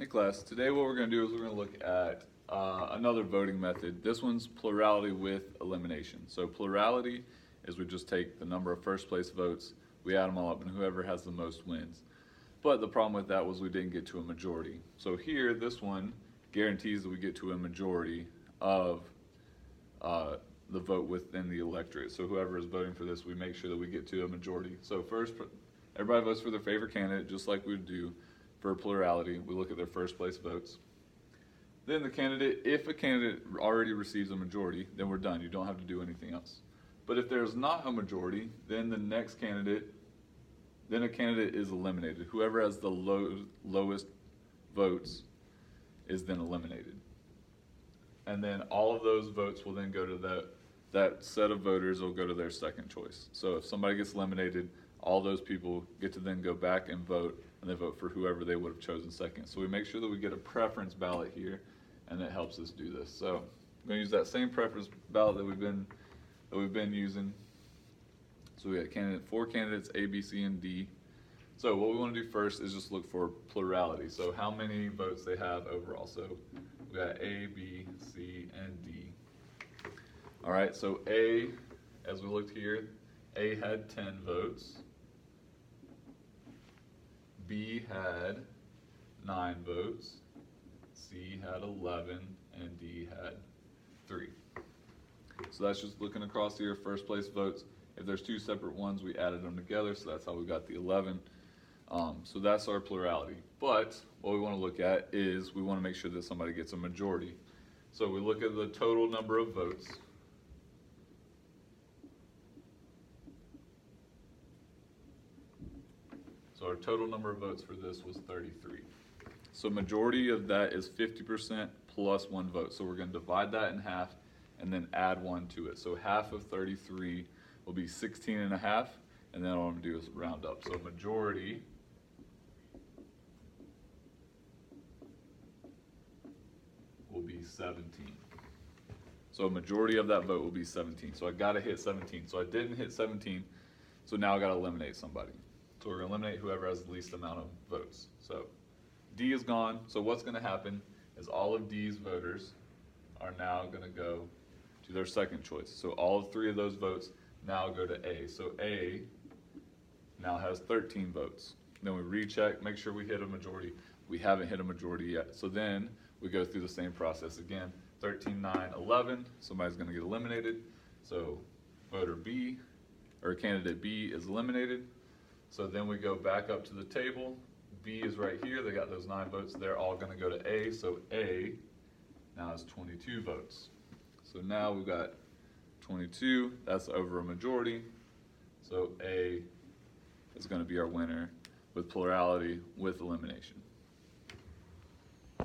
Hey class, today what we're going to do is we're going to look at another voting method. This one's plurality with elimination. So plurality is we just take the number of first place votes, we add them all up, and whoever has the most wins. But the problem with that was we didn't get to a majority. So here, this one guarantees that we get to a majority of the vote within the electorate. So whoever is voting for this, we make sure that we get to a majority. So first, everybody votes for their favorite candidate, just like we would do for plurality. We look at their first place votes. Then the candidate, if a candidate already receives a majority, then we're done. You don't have to do anything else. But if there's not a majority, then the next candidate, then a candidate is eliminated. Whoever has the lowest votes is then eliminated. And then all of those votes will then go to that set of voters will go to their second choice. So if somebody gets eliminated, all those people get to then go back and vote, and they vote for whoever they would have chosen second. So we make sure that we get a preference ballot here, and it helps us do this. So I'm going to use that same preference ballot that we've been using. So we got four candidates, A, B, C, and D. So what we want to do first is just look for plurality. So how many votes they have overall. So we got A, B, C, and D. All right, so A, as we looked here, A had 10 votes. B had 9 votes. C had 11, and D had 3. So that's just looking across here, first place votes. If there's two separate ones, we added them together, so that's how we got the 11. So that's our plurality. But what we want to look at is we want to make sure that somebody gets a majority. So we look at the total number of votes. So our total number of votes for this was 33. So majority of that is 50% plus 1 vote. So we're going to divide that in half and then add 1 to it. So half of 33 will be 16 and a half, and then all I'm going to do is round up. So majority will be 17. So a majority of that vote will be 17. So I got to hit 17. So I didn't hit 17, so now I got to eliminate somebody. So we're going to eliminate whoever has the least amount of votes. So D is gone. So what's going to happen is all of D's voters are now going to go to their second choice. So all of 3 of those votes now go to A. So A now has 13 votes. Then we recheck, make sure we hit a majority. We haven't hit a majority yet. So then we go through the same process again. 13, 9, 11. Somebody's going to get eliminated. So voter B, or candidate B is eliminated. So then we go back up to the table. B is right here. They got those 9 votes. They're all going to go to A. So A now has 22 votes. So now we've got 22. That's over a majority. So A is going to be our winner with plurality with elimination.